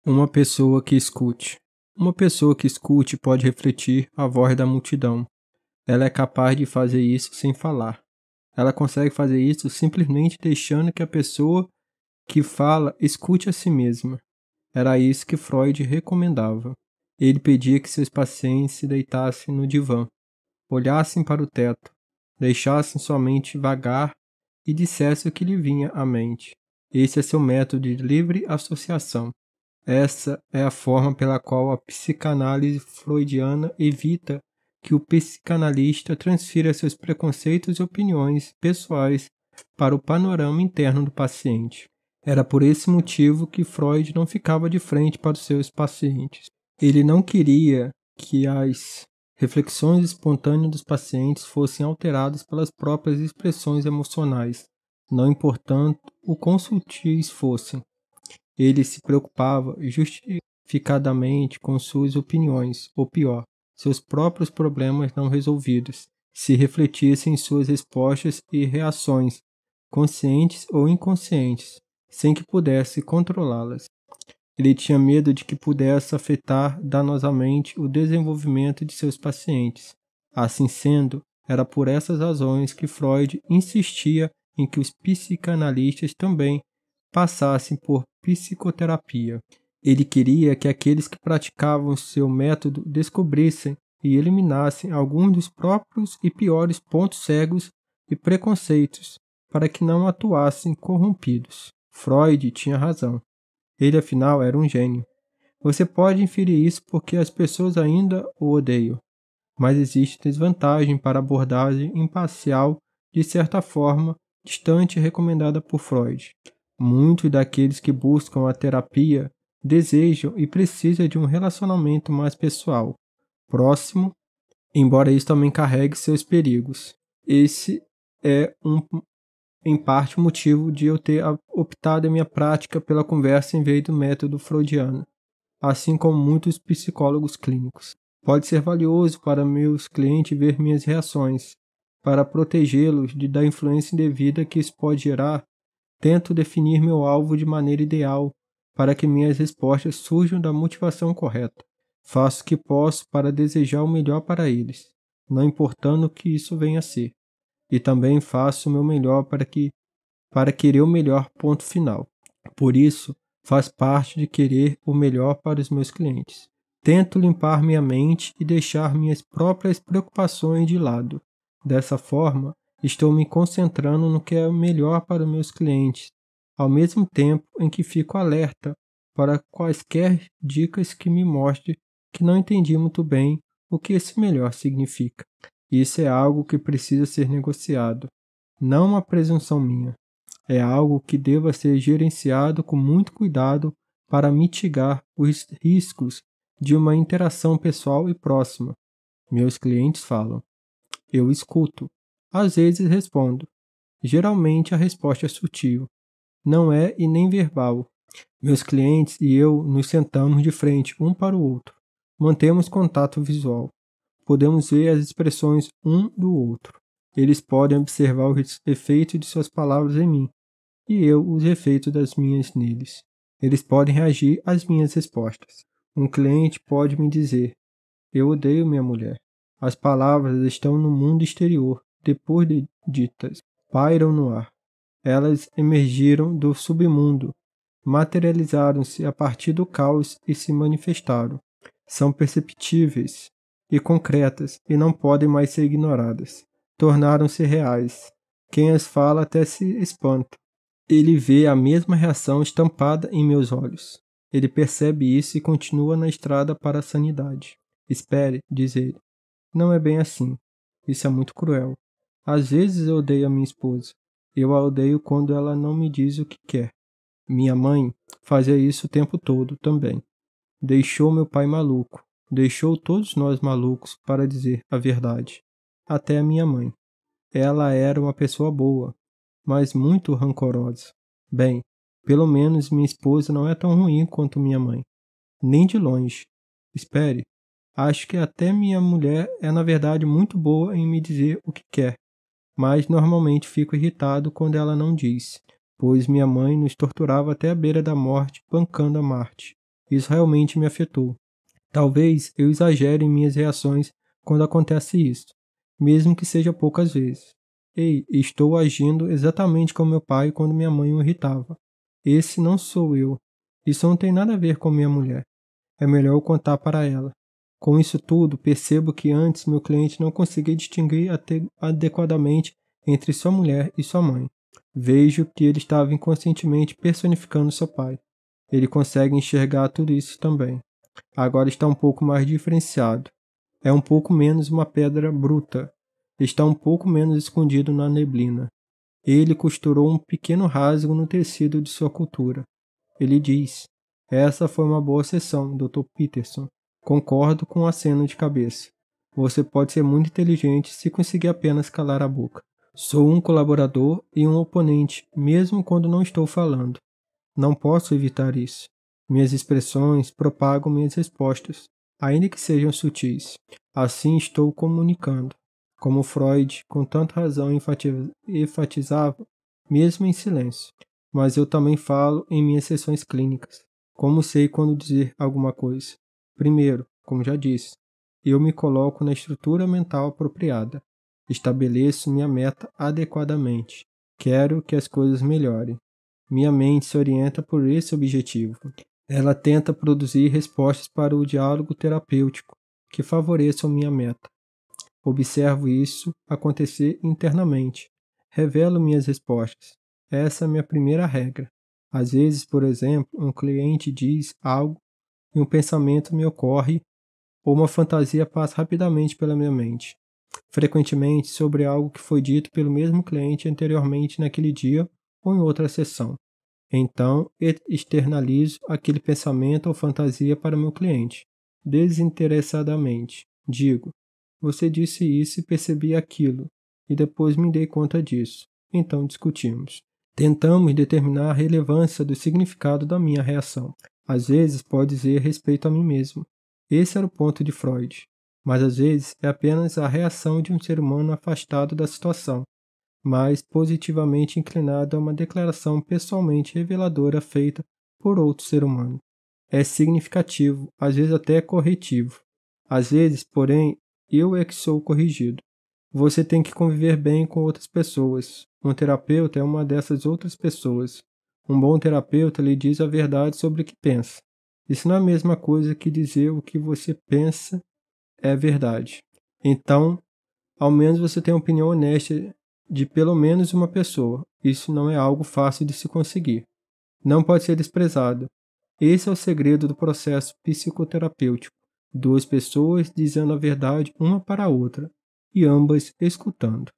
Uma pessoa que escute. Uma pessoa que escute pode refletir a voz da multidão. Ela é capaz de fazer isso sem falar. Ela consegue fazer isso simplesmente deixando que a pessoa que fala escute a si mesma. Era isso que Freud recomendava. Ele pedia que seus pacientes se deitassem no divã, olhassem para o teto, deixassem sua mente vagar e dissessem o que lhe vinha à mente. Esse é seu método de livre associação. Essa é a forma pela qual a psicanálise freudiana evita que o psicanalista transfira seus preconceitos e opiniões pessoais para o panorama interno do paciente. Era por esse motivo que Freud não ficava de frente para os seus pacientes. Ele não queria que as reflexões espontâneas dos pacientes fossem alteradas pelas próprias expressões emocionais, não importando o quão sutis fossem. Ele se preocupava justificadamente com suas opiniões, ou pior, seus próprios problemas não resolvidos, se refletissem em suas respostas e reações, conscientes ou inconscientes, sem que pudesse controlá-las. Ele tinha medo de que pudesse afetar danosamente o desenvolvimento de seus pacientes. Assim sendo, era por essas razões que Freud insistia em que os psicanalistas também passassem por psicoterapia. Ele queria que aqueles que praticavam seu método descobrissem e eliminassem alguns dos próprios e piores pontos cegos e preconceitos, para que não atuassem corrompidos. Freud tinha razão. Ele, afinal, era um gênio. Você pode inferir isso porque as pessoas ainda o odeiam, mas existe desvantagem para a abordagem imparcial, de certa forma, distante e recomendada por Freud. Muitos daqueles que buscam a terapia desejam e precisam de um relacionamento mais pessoal, próximo, embora isso também carregue seus perigos. Esse é em parte o motivo de eu ter optado em minha prática pela conversa em vez do método freudiano, assim como muitos psicólogos clínicos. Pode ser valioso para meus clientes ver minhas reações. Para protegê-los da influência indevida que isso pode gerar, tento definir meu alvo de maneira ideal para que minhas respostas surjam da motivação correta. Faço o que posso para desejar o melhor para eles, não importando o que isso venha a ser. E também faço o meu melhor para querer o melhor, ponto final. Por isso, faz parte de querer o melhor para os meus clientes. Tento limpar minha mente e deixar minhas próprias preocupações de lado. Dessa forma, estou me concentrando no que é melhor para os meus clientes, ao mesmo tempo em que fico alerta para quaisquer dicas que me mostrem que não entendi muito bem o que esse melhor significa. Isso é algo que precisa ser negociado, não uma presunção minha. É algo que deva ser gerenciado com muito cuidado para mitigar os riscos de uma interação pessoal e próxima. Meus clientes falam. Eu escuto. Às vezes respondo. Geralmente a resposta é sutil. Não é e nem verbal. Meus clientes e eu nos sentamos de frente um para o outro. Mantemos contato visual. Podemos ver as expressões um do outro. Eles podem observar os efeitos de suas palavras em mim e eu os efeitos das minhas neles. Eles podem reagir às minhas respostas. Um cliente pode me dizer: eu odeio minha mulher. As palavras estão no mundo exterior, depois de ditas, pairam no ar. Elas emergiram do submundo, materializaram-se a partir do caos e se manifestaram. São perceptíveis e concretas e não podem mais ser ignoradas. Tornaram-se reais. Quem as fala até se espanta. Ele vê a mesma reação estampada em meus olhos. Ele percebe isso e continua na estrada para a sanidade. Espere, diz ele. Não é bem assim. Isso é muito cruel. Às vezes eu odeio a minha esposa. Eu a odeio quando ela não me diz o que quer. Minha mãe fazia isso o tempo todo também. Deixou meu pai maluco. Deixou todos nós malucos, para dizer a verdade. Até a minha mãe. Ela era uma pessoa boa, mas muito rancorosa. Bem, pelo menos minha esposa não é tão ruim quanto minha mãe. Nem de longe. Espere. Acho que até minha mulher é na verdade muito boa em me dizer o que quer, mas normalmente fico irritado quando ela não diz, pois minha mãe nos torturava até a beira da morte, bancando a Marte. Isso realmente me afetou. Talvez eu exagere em minhas reações quando acontece isso, mesmo que seja poucas vezes. Ei, estou agindo exatamente como meu pai quando minha mãe o irritava. Esse não sou eu. Isso não tem nada a ver com minha mulher. É melhor eu contar para ela. Com isso tudo, percebo que antes meu cliente não conseguia distinguir adequadamente entre sua mulher e sua mãe. Vejo que ele estava inconscientemente personificando seu pai. Ele consegue enxergar tudo isso também. Agora está um pouco mais diferenciado. É um pouco menos uma pedra bruta. Está um pouco menos escondido na neblina. Ele costurou um pequeno rasgo no tecido de sua cultura. Ele diz: essa foi uma boa sessão, Dr. Peterson. Concordo com o aceno de cabeça. Você pode ser muito inteligente se conseguir apenas calar a boca. Sou um colaborador e um oponente, mesmo quando não estou falando. Não posso evitar isso. Minhas expressões propagam minhas respostas, ainda que sejam sutis. Assim estou comunicando. Como Freud, com tanta razão, enfatizava, mesmo em silêncio. Mas eu também falo em minhas sessões clínicas. Como sei quando dizer alguma coisa? Primeiro, como já disse, eu me coloco na estrutura mental apropriada. Estabeleço minha meta adequadamente. Quero que as coisas melhorem. Minha mente se orienta por esse objetivo. Ela tenta produzir respostas para o diálogo terapêutico que favoreçam minha meta. Observo isso acontecer internamente. Revelo minhas respostas. Essa é a minha primeira regra. Às vezes, por exemplo, um cliente diz algo e um pensamento me ocorre ou uma fantasia passa rapidamente pela minha mente. Frequentemente sobre algo que foi dito pelo mesmo cliente anteriormente naquele dia ou em outra sessão. Então, externalizo aquele pensamento ou fantasia para o meu cliente, desinteressadamente. Digo: você disse isso e percebi aquilo, e depois me dei conta disso. Então discutimos. Tentamos determinar a relevância do significado da minha reação. Às vezes pode dizer respeito a mim mesmo. Esse era o ponto de Freud. Mas às vezes é apenas a reação de um ser humano afastado da situação, mas positivamente inclinado a uma declaração pessoalmente reveladora feita por outro ser humano. É significativo, às vezes até corretivo. Às vezes, porém, eu é que sou corrigido. Você tem que conviver bem com outras pessoas. Um terapeuta é uma dessas outras pessoas. Um bom terapeuta lhe diz a verdade sobre o que pensa. Isso não é a mesma coisa que dizer o que você pensa é verdade. Então, ao menos você tem uma opinião honesta de pelo menos uma pessoa. Isso não é algo fácil de se conseguir. Não pode ser desprezado. Esse é o segredo do processo psicoterapêutico. Duas pessoas dizendo a verdade uma para a outra e ambas escutando.